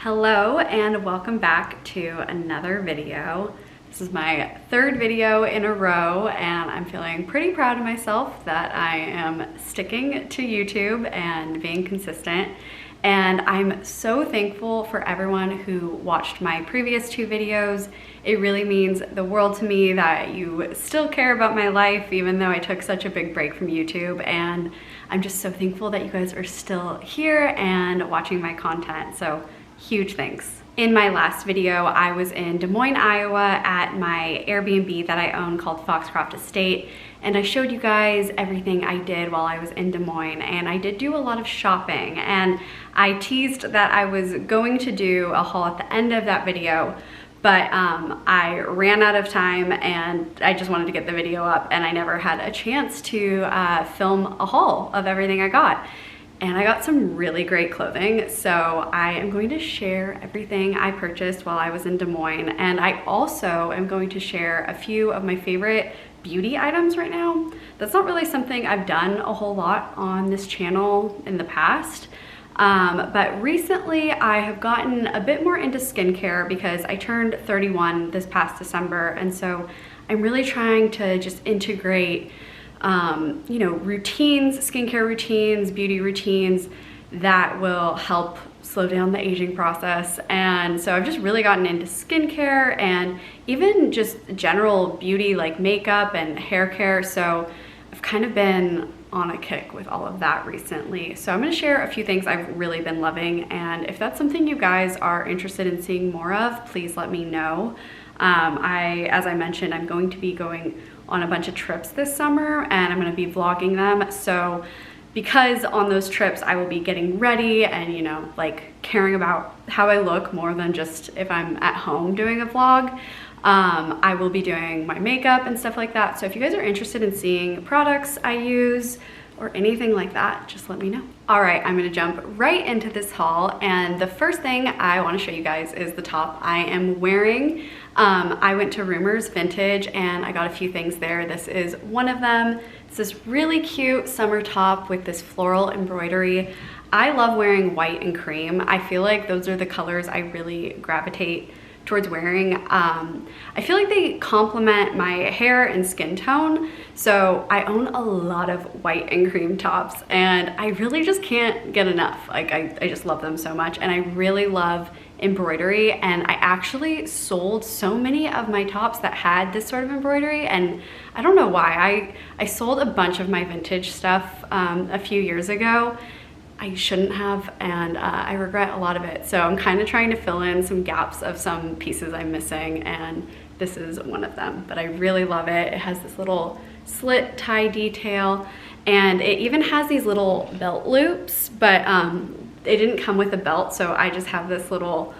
Hello and welcome back to another video. This is my third video in a row and I'm feeling pretty proud of myself that I am sticking to YouTube and being consistent. And I'm so thankful for everyone who watched my previous two videos. It really means the world to me that you still care about my life even though I took such a big break from YouTube, and I'm just so thankful that you guys are still here and watching my content. So huge thanks. In my last video, I was in Des Moines, Iowa at my Airbnb that I own called FOXCROFT Estate, and I showed you guys everything I did while I was in Des Moines, and I did do a lot of shopping, and I teased that I was going to do a haul at the end of that video, but I ran out of time and I just wanted to get the video up, and I never had a chance to film a haul of everything I got. And I got some really great clothing, so I am going to share everything I purchased while I was in Des Moines, and I also am going to share a few of my favorite beauty items right now. That's not really something I've done a whole lot on this channel in the past, but recently I have gotten a bit more into skincare because I turned 31 this past December, and so I'm really trying to just integrate you know, routines, skincare routines, beauty routines that will help slow down the aging process. And so I've just really gotten into skincare and even just general beauty like makeup and hair care. So I've kind of been on a kick with all of that recently. So I'm going to share a few things I've really been loving, and if that's something you guys are interested in seeing more of, please let me know. As I mentioned, I'm going to be going on a bunch of trips this summer and I'm going to be vlogging them. So because on those trips I will be getting ready and, you know, like caring about how I look more than just if I'm at home doing a vlog, I will be doing my makeup and stuff like that. So if you guys are interested in seeing products I use or anything like that, just let me know. All right, I'm gonna jump right into this haul, and the first thing I wanna show you guys is the top I am wearing. I went to Rumors Vintage and I got a few things there. This is one of them. It's this really cute summer top with this floral embroidery. I love wearing white and cream. I feel like those are the colors I really gravitate towards wearing. I feel like they complement my hair and skin tone, so I own a lot of white and cream tops and I really just can't get enough. Like I just love them so much, and I really love embroidery, and I actually sold so many of my tops that had this sort of embroidery, and I don't know why. I sold a bunch of my vintage stuff a few years ago. I shouldn't have, and I regret a lot of it. So I'm kind of trying to fill in some gaps of some pieces I'm missing, and this is one of them. But I really love it. It has this little slit tie detail, and it even has these little belt loops, but it didn't come with a belt, so I just have this little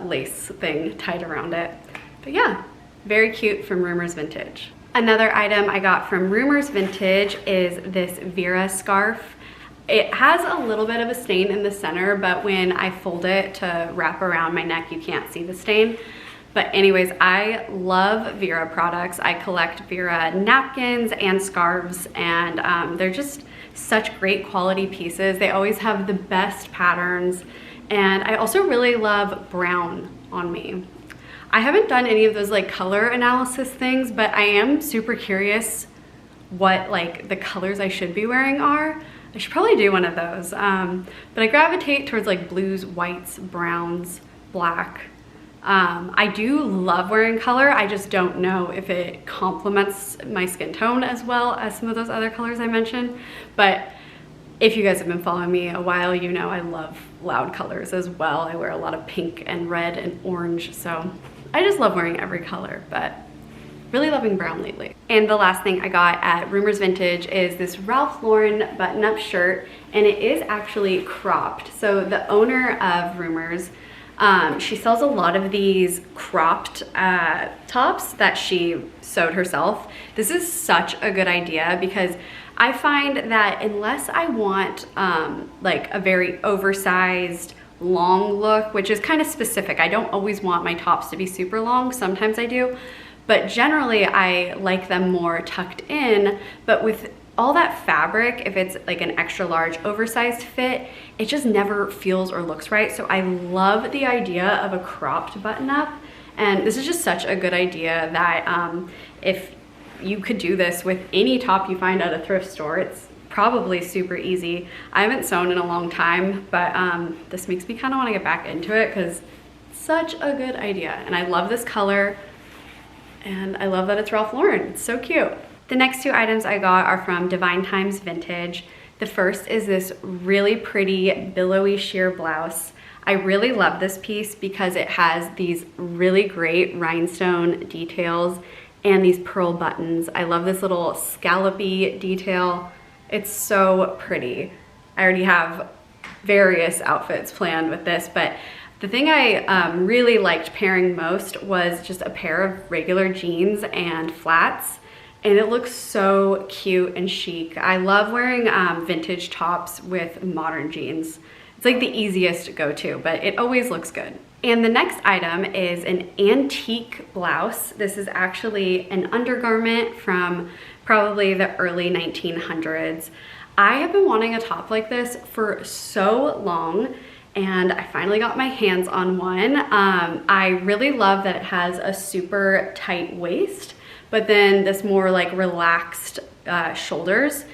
lace thing tied around it. But yeah, very cute from Rumors Vintage. Another item I got from Rumors Vintage is this Vera scarf. It has a little bit of a stain in the center, but when I fold it to wrap around my neck, you can't see the stain. But anyways, I love Vera products. I collect Vera napkins and scarves, and they're just such great quality pieces. They always have the best patterns, and I also really love brown on me. I haven't done any of those like color analysis things, but I am super curious what like the colors I should be wearing are. I should probably do one of those, but I gravitate towards like blues, whites, browns, black. I do love wearing color. I just don't know if it complements my skin tone as well as some of those other colors I mentioned. But if you guys have been following me a while, you know I love loud colors as well. I wear a lot of pink and red and orange, so I just love wearing every color, but really loving brown lately. And the last thing I got at Rumors Vintage is this Ralph Lauren button-up shirt, and it is actually cropped. So the owner of Rumors, she sells a lot of these cropped tops that she sewed herself. This is such a good idea because I find that unless I want like a very oversized long look, which is kind of specific, I don't always want my tops to be super long, sometimes I do, but generally I like them more tucked in. But with all that fabric, if it's like an extra large oversized fit, it just never feels or looks right. So I love the idea of a cropped button up. And this is just such a good idea that if you could do this with any top you find at a thrift store, it's probably super easy. I haven't sewn in a long time, but this makes me kind of want to get back into it because it's such a good idea. And I love this color, and I love that it's Ralph Lauren. It's so cute. The next two items I got are from Divine Times Vintage. The first is this really pretty billowy sheer blouse. I really love this piece because it has these really great rhinestone details and these pearl buttons. I love this little scallopy detail. It's so pretty. I already have various outfits planned with this, but the thing I really liked pairing most was just a pair of regular jeans and flats. And it looks so cute and chic. I love wearing vintage tops with modern jeans. It's like the easiest go-to, but it always looks good. And the next item is an antique blouse. This is actually an undergarment from probably the early 1900s. I have been wanting a top like this for so long, and I finally got my hands on one. I really love that it has a super tight waist, but then this more like relaxed shoulders.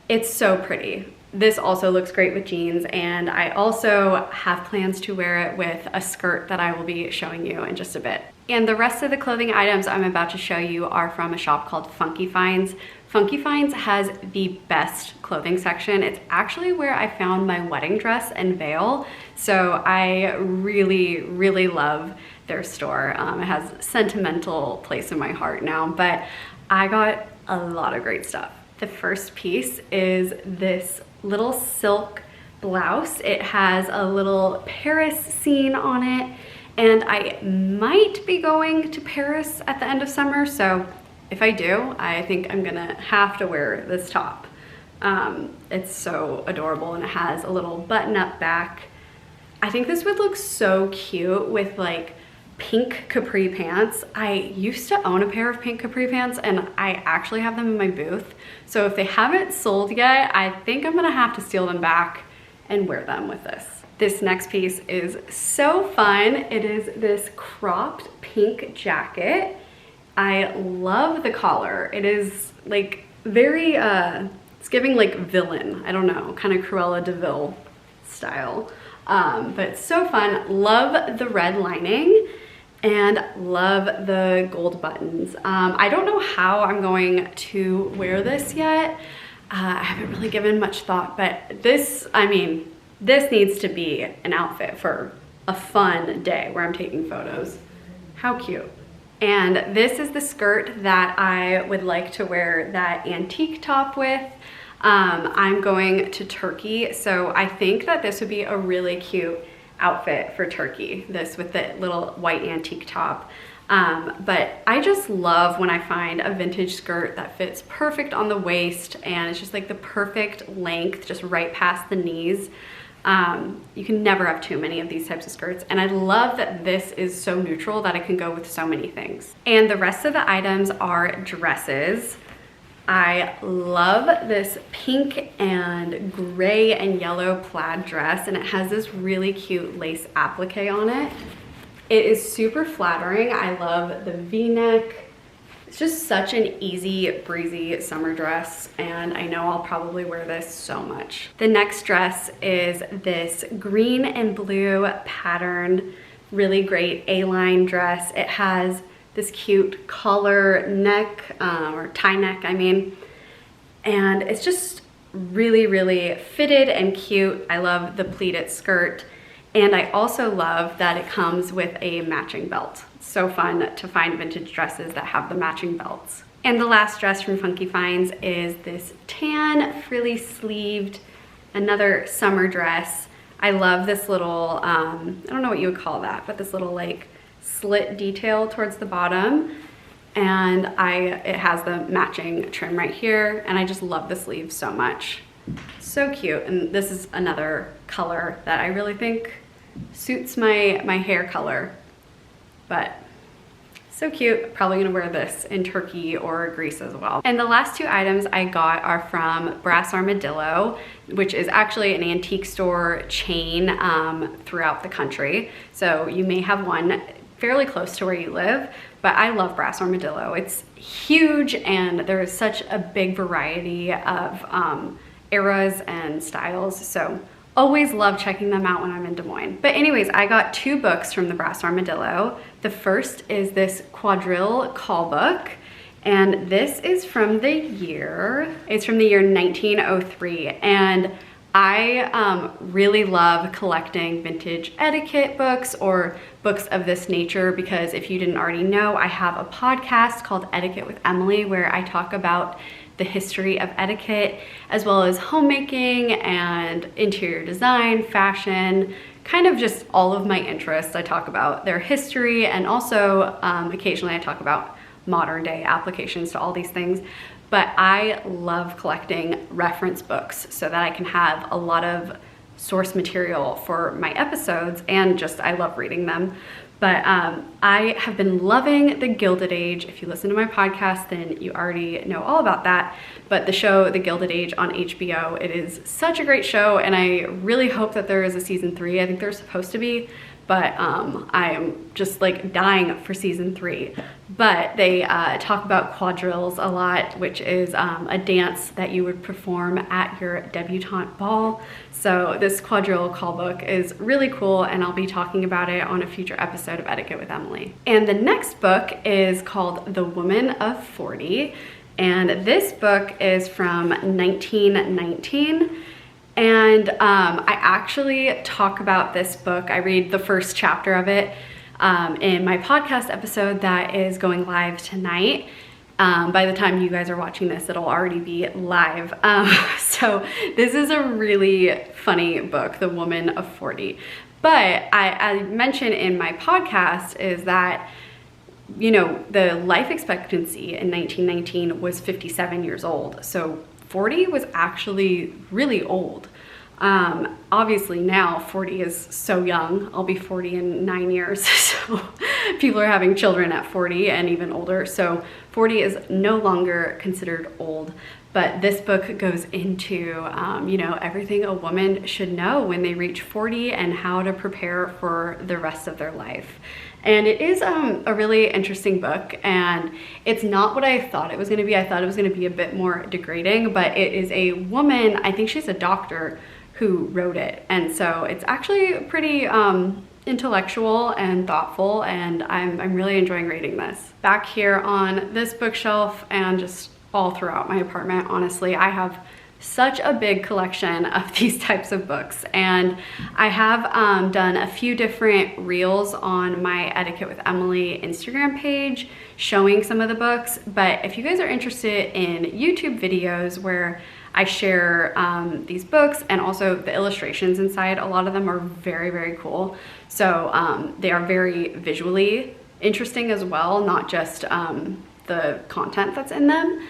It's so pretty. This also looks great with jeans, and I also have plans to wear it with a skirt that I will be showing you in just a bit. And the rest of the clothing items I'm about to show you are from a shop called Funky Finds. Funky Finds has the best clothing section. It's actually where I found my wedding dress and veil. So I really, really love their store. It has a sentimental place in my heart now, but I got a lot of great stuff. The first piece is this little silk blouse. It has a little Paris scene on it, and I might be going to Paris at the end of summer, so if I do, I think I'm gonna have to wear this top. It's so adorable, and it has a little button-up back. I think this would look so cute with like pink capri pants. I used to own a pair of pink capri pants, and I actually have them in my booth. So if they haven't sold yet, I think I'm gonna have to steal them back and wear them with this. This next piece is so fun. It is this cropped pink jacket. I love the collar. It is like very, it's giving like villain. I don't know, kind of Cruella de Vil style. But it's so fun. Love the red lining and love the gold buttons. I don't know how I'm going to wear this yet. I haven't really given much thought, but this, I mean, this needs to be an outfit for a fun day where I'm taking photos. How cute. And this is the skirt that I would like to wear that antique top with. I'm going to Turkey, so I think that this would be a really cute outfit for Turkey, this with the little white antique top. But I just love when I find a vintage skirt that fits perfect on the waist, and it's just like the perfect length, just right past the knees. You can never have too many of these types of skirts, and I love that this is so neutral that it can go with so many things. And the rest of the items are dresses. I love this pink and gray and yellow plaid dress, and it has this really cute lace applique on it. It is super flattering. I love the V-neck. It's just such an easy, breezy summer dress, and I know I'll probably wear this so much. The next dress is this green and blue pattern, really great A-line dress. It has this cute collar neck, or tie neck, I mean, and it's just really, really fitted and cute. I love the pleated skirt, and I also love that it comes with a matching belt. It's so fun to find vintage dresses that have the matching belts. And the last dress from Funky Finds is this tan, frilly sleeved, another summer dress. I love this little, I don't know what you would call that, but this little like slit detail towards the bottom, and it has the matching trim right here, and I just love the sleeves so much. So cute. And this is another color that I really think suits my hair color, but So cute. Probably gonna wear this in Turkey or Greece as well. And the last two items I got are from Brass Armadillo, which is actually an antique store chain throughout the country. So you may have one fairly close to where you live, but I love Brass Armadillo. It's huge and there is such a big variety of eras and styles. So always love checking them out when I'm in Des Moines. But anyways, I got two books from the Brass Armadillo. The first is this quadrille call book, and this is from the year, it's from the year 1903. And I really love collecting vintage etiquette books or books of this nature because if you didn't already know, I have a podcast called Etiquette with Emily where I talk about the history of etiquette as well as homemaking and interior design, fashion, kind of just all of my interests. I talk about their history and also occasionally I talk about modern day applications to all these things. But I love collecting reference books so that I can have a lot of source material for my episodes and just I love reading them. But I have been loving The Gilded Age. If you listen to my podcast, then you already know all about that. But the show, The Gilded Age on HBO, it is such a great show and I really hope that there is a season 3. I think there's supposed to be, but I am just like dying for season 3. But they talk about quadrilles a lot, which is a dance that you would perform at your debutante ball. So this quadrille call book is really cool and I'll be talking about it on a future episode of Etiquette with Emily. And the next book is called The Woman of 40. And this book is from 1919. And I actually talk about this book. I read the first chapter of it in my podcast episode that is going live tonight. By the time you guys are watching this, it'll already be live. So this is a really funny book, The Woman of 40. But I mentioned in my podcast is that, you know, the life expectancy in 1919 was 57 years old. So 40 was actually really old. Obviously now 40 is so young. I'll be 40 in 9 years. So people are having children at 40 and even older. So 40 is no longer considered old. But this book goes into, you know, everything a woman should know when they reach 40 and how to prepare for the rest of their life. And it is a really interesting book, and it's not what I thought it was going to be. I thought it was going to be a bit more degrading, but it is a woman, I think she's a doctor, who wrote it. And so it's actually pretty intellectual and thoughtful, and I'm really enjoying reading this. Back here on this bookshelf and just all throughout my apartment, honestly, I have such a big collection of these types of books, and I have done a few different reels on my Etiquette with Emily Instagram page showing some of the books. But if you guys are interested in YouTube videos where I share these books and also the illustrations inside, a lot of them are very, very cool. So they are very visually interesting as well, not just the content that's in them.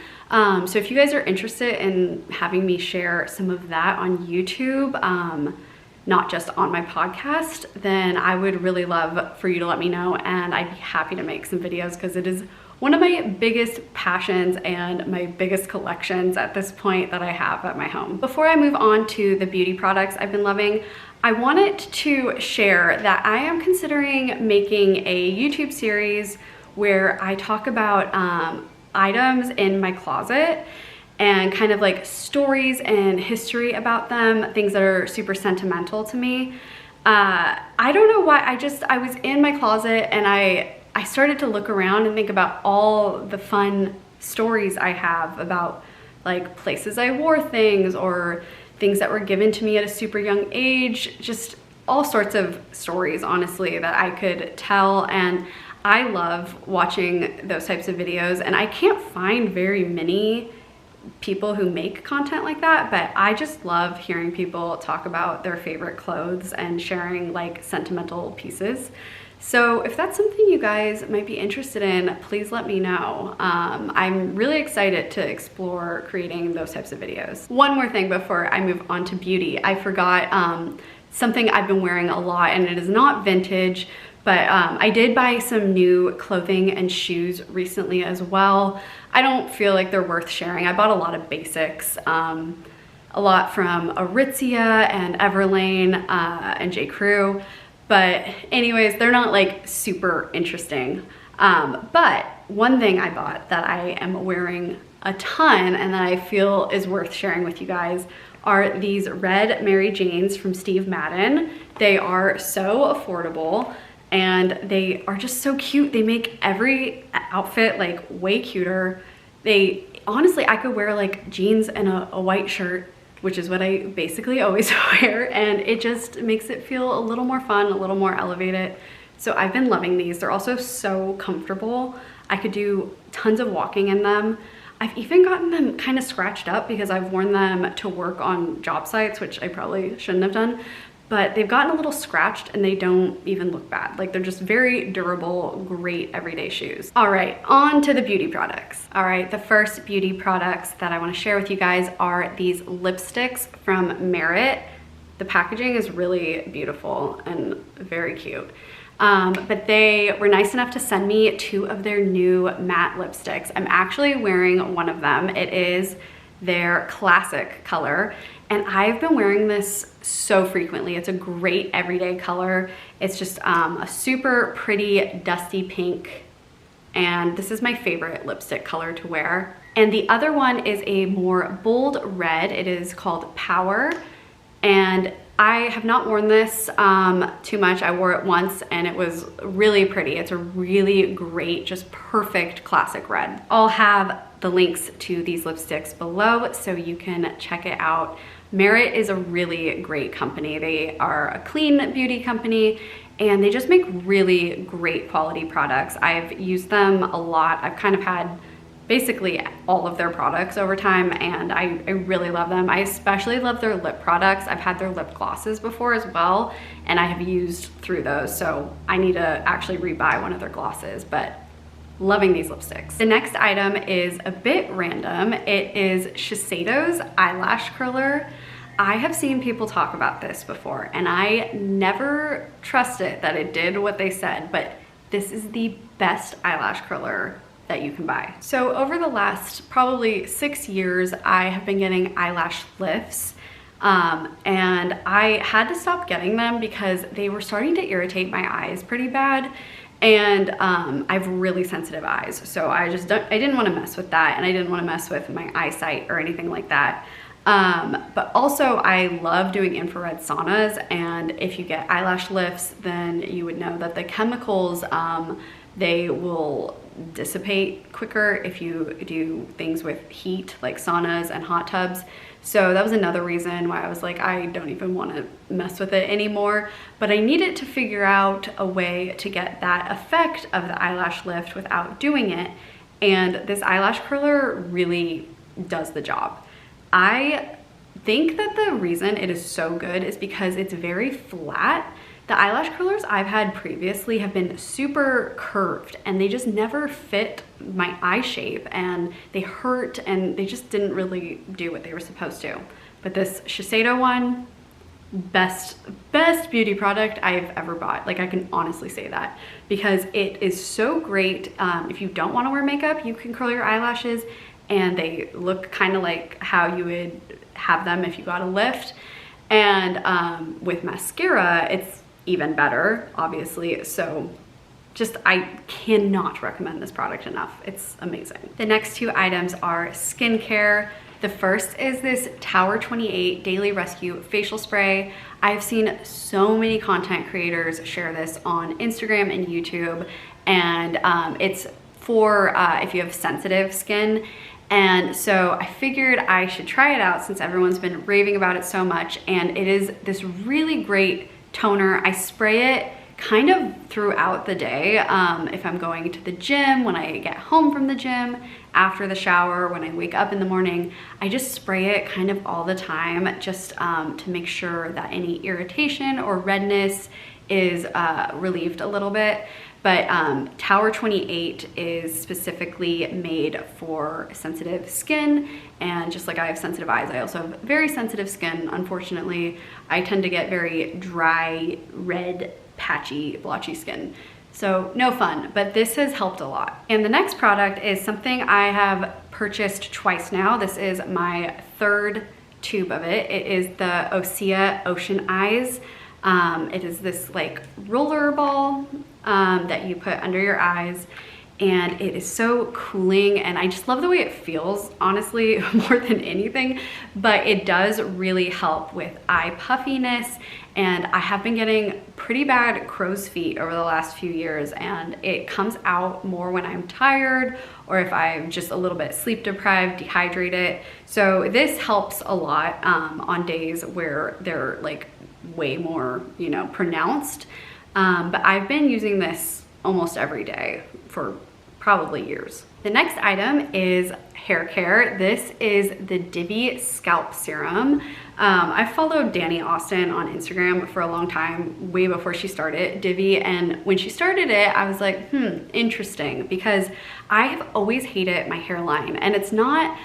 So if you guys are interested in having me share some of that on YouTube, not just on my podcast, then I would really love for you to let me know, and I'd be happy to make some videos because it is one of my biggest passions and my biggest collections at this point that I have at my home. Before I move on to the beauty products I've been loving, I wanted to share that I am considering making a YouTube series where I talk about items in my closet and kind of like stories and history about them, things that are super sentimental to me. I don't know why, I was in my closet and I started to look around and think about all the fun stories I have about like places I wore things or things that were given to me at a super young age, just all sorts of stories, honestly, that I could tell. And I love watching those types of videos, and I can't find very many people who make content like that, but I just love hearing people talk about their favorite clothes and sharing like sentimental pieces. So if that's something you guys might be interested in, please let me know. I'm really excited to explore creating those types of videos. One more thing before I move on to beauty. I forgot something I've been wearing a lot, and it is not vintage, But I did buy some new clothing and shoes recently as well. I don't feel like they're worth sharing. I bought a lot of basics, a lot from Aritzia and Everlane and J. Crew. But anyways, they're not like super interesting. But one thing I bought that I am wearing a ton and that I feel is worth sharing with you guys are these red Mary Janes from Steve Madden. They are so affordable and they are just so cute. They make every outfit like way cuter. They honestly, I could wear like jeans and a white shirt, which is what I basically always wear, and it just makes it feel a little more fun, a little more elevated. So I've been loving these. They're also so comfortable. I could do tons of walking in them. I've even gotten them kind of scratched up because I've worn them to work on job sites, which I probably shouldn't have done, but they've gotten a little scratched and they don't even look bad. Like, they're just very durable, great everyday shoes. All right, on to the beauty products. All right, the first beauty products that I want to share with you guys are these lipsticks from Merit. The packaging is really beautiful and very cute. But they were nice enough to send me 2 of their new matte lipsticks. I'm actually wearing one of them. It is their classic color, and I've been wearing this so frequently. It's a great everyday color. It's just a super pretty dusty pink, and this is my favorite lipstick color to wear. And the other one is a more bold red. It is called Power, and I have not worn this too much. I wore it once and it was really pretty. It's a really great, just perfect classic red. I'll have the links to these lipsticks below so you can check it out. Merit is a really great company. They are a clean beauty company and they just make really great quality products. I've used them a lot. I've kind of had basically all of their products over time and I really love them. I especially love their lip products. I've had their lip glosses before as well and I have used through those, so I need to actually rebuy one of their glosses, but loving these lipsticks. The next item is a bit random. It is Shiseido's eyelash curler. I have seen people talk about this before and I never trusted that it did what they said, but this is the best eyelash curler that you can buy. So over the last probably 6 years, I have been getting eyelash lifts and I had to stop getting them because they were starting to irritate my eyes pretty bad. And I have really sensitive eyes. So I didn't want to mess with that and I didn't want to mess with my eyesight or anything like that. But also I love doing infrared saunas, and if you get eyelash lifts, then you would know that the chemicals, they will dissipate quicker if you do things with heat like saunas and hot tubs. So that was another reason why I was like, I don't even want to mess with it anymore, but I needed to figure out a way to get that effect of the eyelash lift without doing it, and this eyelash curler really does the job. I think that the reason it is so good is because it's very flat. The eyelash curlers I've had previously have been super curved and they just never fit my eye shape and they hurt and they just didn't really do what they were supposed to. But this Shiseido one, best beauty product I've ever bought. Like, I can honestly say that because it is so great. If you don't want to wear makeup, you can curl your eyelashes and they look kind of like how you would have them if you got a lift. And with mascara, it's even better, obviously. So just, I cannot recommend this product enough. It's amazing. The next 2 items are skincare. The first is this Tower 28 Daily Rescue Facial Spray. I've seen so many content creators share this on Instagram and YouTube, and it's for if you have sensitive skin. And so I figured I should try it out since everyone's been raving about it so much. And it is this really great toner. I spray it kind of throughout the day. If I'm going to the gym, when I get home from the gym, after the shower, when I wake up in the morning, I just spray it kind of all the time, just to make sure that any irritation or redness is relieved a little bit. But Tower 28 is specifically made for sensitive skin, and just like I have sensitive eyes, I also have very sensitive skin. Unfortunately, I tend to get very dry, red patchy, blotchy skin. So no fun, but this has helped a lot. And the next product is something I have purchased twice now. This is my third tube of it. It is the Osea Ocean Eyes. It is this like roller ball that you put under your eyes, and it is so cooling, and I just love the way it feels, honestly, more than anything. But it does really help with eye puffiness, and I have been getting pretty bad crow's feet over the last few years, and it comes out more when I'm tired or if I'm just a little bit sleep deprived, dehydrated. So this helps a lot on days where they're like way more, you know, pronounced. But I've been using this almost every day for probably years. The next item is hair care. This is the Divi Scalp Serum. I followed Danny Austin on Instagram for a long time, way before she started Divi, and when she started it, I was like, interesting, because I have always hated my hairline, and it's not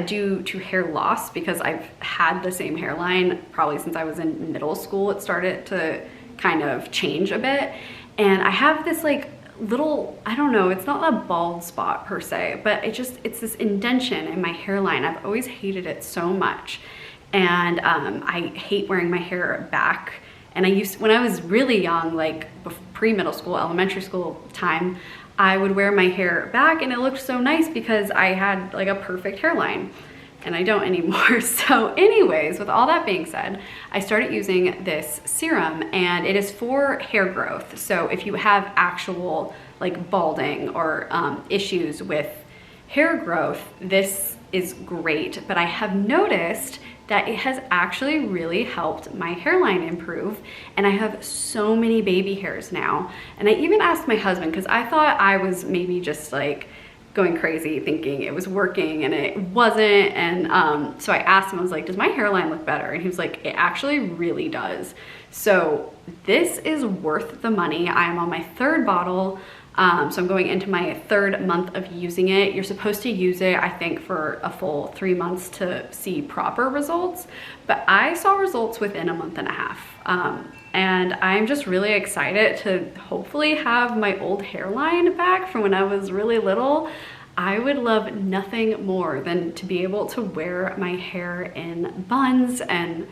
due to hair loss, because I've had the same hairline probably since I was in middle school. It started to kind of change a bit, and I have this like little, I don't know, it's not a bald spot per se, but it's this indentation in my hairline. I've always hated it so much, and I hate wearing my hair back. And when I was really young, like pre-middle school, elementary school time, I would wear my hair back, and it looked so nice because I had like a perfect hairline, and I don't anymore. So anyways, with all that being said, I started using this serum, and it is for hair growth. So if you have actual like balding or issues with hair growth, this is great. But I have noticed that it has actually really helped my hairline improve, and I have so many baby hairs now. And I even asked my husband, because I thought I was maybe just like going crazy thinking it was working, and it wasn't. And so I asked him, I was like, does my hairline look better? And he was like, it actually really does. So this is worth the money. I am on my third bottle. So I'm going into my third month of using it. You're supposed to use it, I think, for a full 3 months to see proper results, but I saw results within a month and a half. And I'm just really excited to hopefully have my old hairline back from when I was really little. I would love nothing more than to be able to wear my hair in buns and,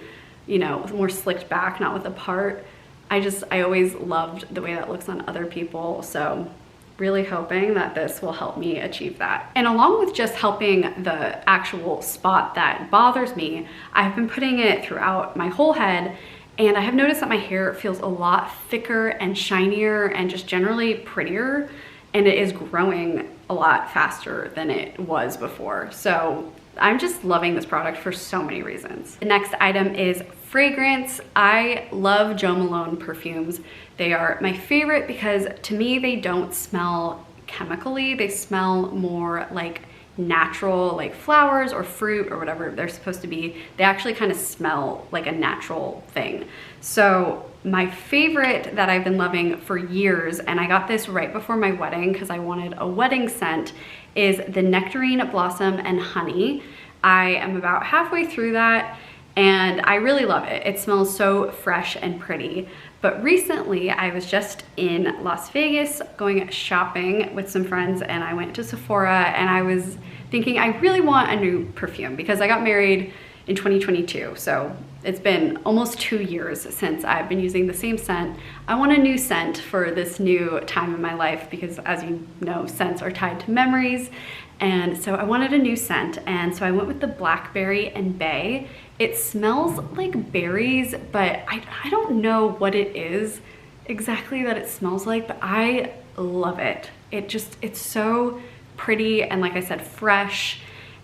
you know, more slicked back, not with a part. I always loved the way that looks on other people. So really hoping that this will help me achieve that. And along with just helping the actual spot that bothers me, I've been putting it throughout my whole head, and I have noticed that my hair feels a lot thicker and shinier and just generally prettier, and it is growing a lot faster than it was before. So I'm just loving this product for so many reasons. The next item is fragrance. I love Jo Malone perfumes. They are my favorite because to me, they don't smell chemically. They smell more like natural, like flowers or fruit or whatever they're supposed to be. They actually kind of smell like a natural thing. So my favorite that I've been loving for years, and I got this right before my wedding because I wanted a wedding scent, is the Nectarine Blossom and Honey. I am about halfway through that, and I really love it. It smells so fresh and pretty. But recently I was just in Las Vegas going shopping with some friends, and I went to Sephora, and I was thinking I really want a new perfume because I got married in 2022. So it's been almost 2 years since I've been using the same scent. I want a new scent for this new time in my life because, as you know, scents are tied to memories. And so I wanted a new scent, and so I went with the Blackberry and Bay. It smells like berries, but I don't know what it is exactly that it smells like, but I love it. It's so pretty, and like I said, fresh.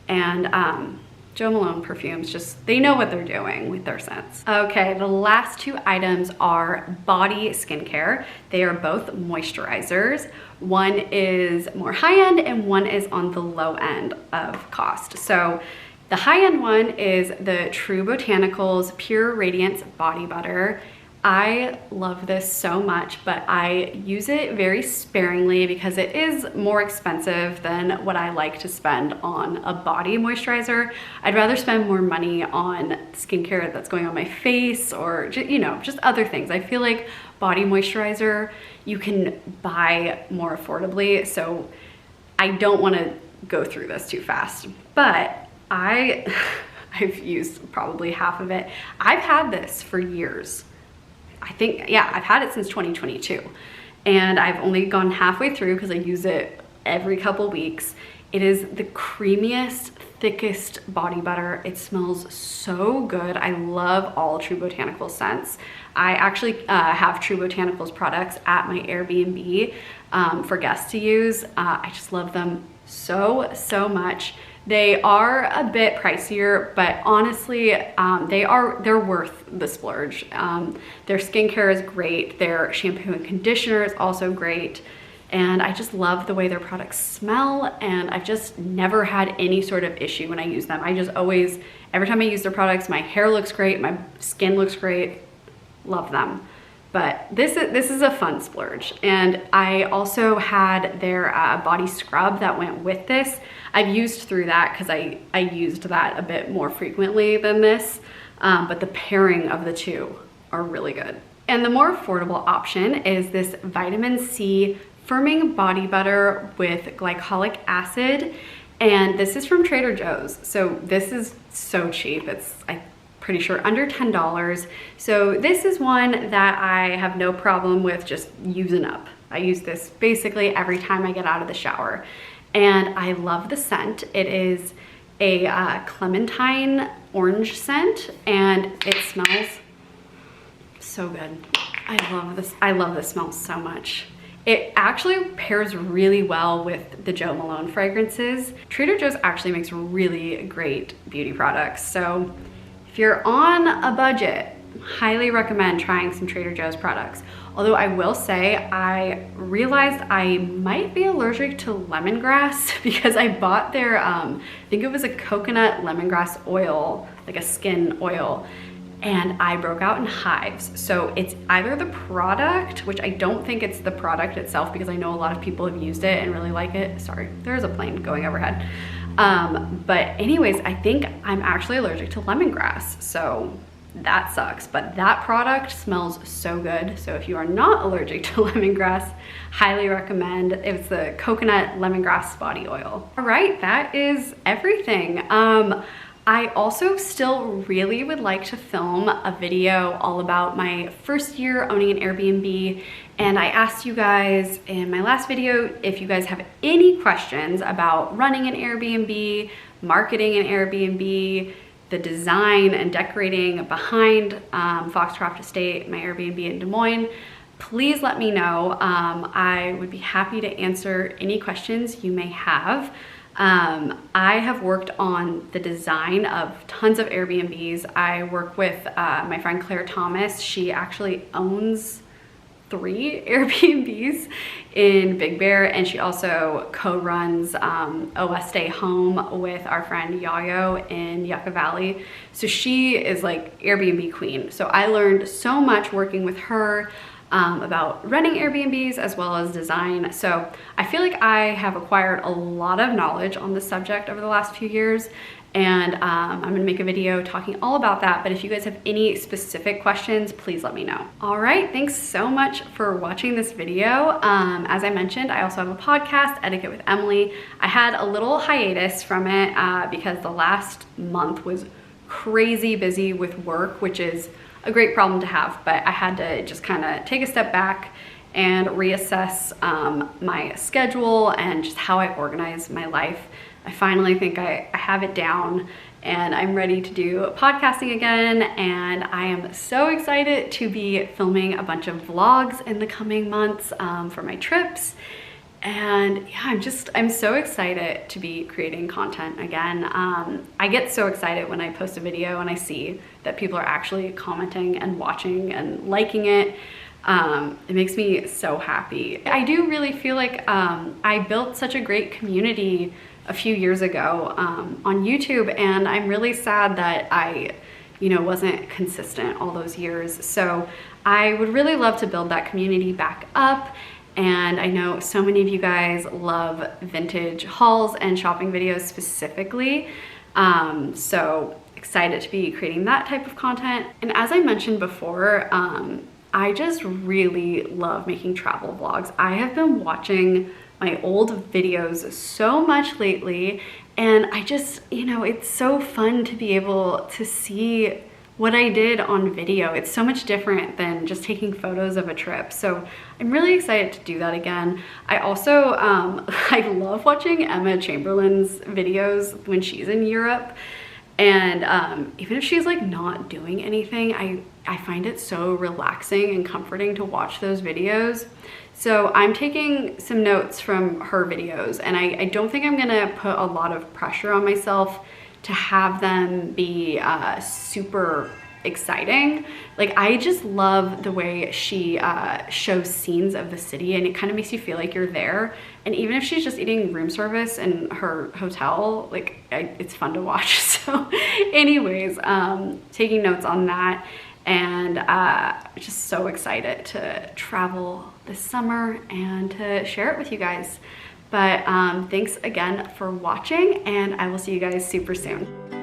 And Jo Malone perfumes, they know what they're doing with their scents. Okay, the last two items are body skincare. They are both moisturizers. One is more high-end and one is on the low end of cost. So the high-end one is the True Botanicals Pure Radiance Body Butter. I love this so much, but I use it very sparingly because it is more expensive than what I like to spend on a body moisturizer. I'd rather spend more money on skincare that's going on my face or, you know, just other things. I feel like body moisturizer you can buy more affordably. So I don't want to go through this too fast, but I've used probably half of it. I've had this for years. I think, yeah, I've had it since 2022, and I've only gone halfway through because I use it every couple weeks. It is the creamiest, thickest body butter. It smells so good. I love all True Botanicals scents. I actually have True Botanicals products at my Airbnb for guests to use. I just love them so much. They are a bit pricier, but honestly, they're worth the splurge. Their skincare is great. Their shampoo and conditioner is also great. And I just love the way their products smell, and I've just never had any sort of issue when I use them. I just always, every time I use their products, my hair looks great, my skin looks great. Love them. But this is a fun splurge. And I also had their body scrub that went with this. I've used through that because I used that a bit more frequently than this, but the pairing of the two are really good. And the more affordable option is this vitamin C firming body butter with glycolic acid. And this is from Trader Joe's. So this is so cheap. It's, I'm pretty sure, under $10. So this is one that I have no problem with just using up. I use this basically every time I get out of the shower. And I love the scent. It is a clementine orange scent, and it smells so good. I love this. I love this smell so much. It actually pairs really well with the Jo Malone fragrances. Trader Joe's actually makes really great beauty products. So if you're on a budget, highly recommend trying some Trader Joe's products. Although I will say, I realized I might be allergic to lemongrass because I bought their, I think it was a coconut lemongrass oil, like a skin oil, and I broke out in hives. So it's either the product, which I don't think it's the product itself because I know a lot of people have used it and really like it. Sorry, there's a plane going overhead. But anyways, I think I'm actually allergic to lemongrass. So that sucks, but that product smells so good. So if you are not allergic to lemongrass, highly recommend. It's the coconut lemongrass body oil. All right, that is everything. I also still really would like to film a video all about my first year owning an Airbnb. And I asked you guys in my last video if you guys have any questions about running an Airbnb, marketing an Airbnb, the design and decorating behind FOXCROFT Estate, my Airbnb in Des Moines. Please let me know. I would be happy to answer any questions you may have. I have worked on the design of tons of Airbnbs. I work with my friend Claire Thomas. She actually owns 3 Airbnbs in Big Bear, and she also co-runs a West Day home with our friend Yayo in Yucca Valley. So she is like Airbnb queen. So I learned so much working with her about running Airbnbs as well as design. So I feel like I have acquired a lot of knowledge on this subject over the last few years, and I'm gonna make a video talking all about that. But if you guys have any specific questions, please let me know. All right, thanks so much for watching this video. As I mentioned, I also have a podcast, Etiquette with Emily. I had a little hiatus from it because the last month was crazy busy with work, which is a great problem to have, but I had to just kind of take a step back and reassess my schedule and just how I organize my life. I finally think I have it down, and I'm ready to do podcasting again, and I am so excited to be filming a bunch of vlogs in the coming months for my trips. And yeah, I'm so excited to be creating content again. I get so excited when I post a video and I see that people are actually commenting and watching and liking it. It makes me so happy. I do really feel like I built such a great community a few years ago on YouTube, and I'm really sad that I wasn't consistent all those years. So I would really love to build that community back up. And I know so many of you guys love vintage hauls and shopping videos specifically. So excited to be creating that type of content. And as I mentioned before, I just really love making travel vlogs. I have been watching my old videos so much lately, and I just, you know, it's so fun to be able to see what I did on video. It's so much different than just taking photos of a trip. So I'm really excited to do that again. I also, I love watching Emma Chamberlain's videos when she's in Europe. And even if she's like not doing anything, I find it so relaxing and comforting to watch those videos. So I'm taking some notes from her videos, and I don't think I'm gonna put a lot of pressure on myself to have them be super exciting. Like, I just love the way she shows scenes of the city, and it kind of makes you feel like you're there. And even if she's just eating room service in her hotel, like, it's fun to watch. So anyways, taking notes on that, and just so excited to travel this summer and to share it with you guys. But thanks again for watching, and I will see you guys super soon.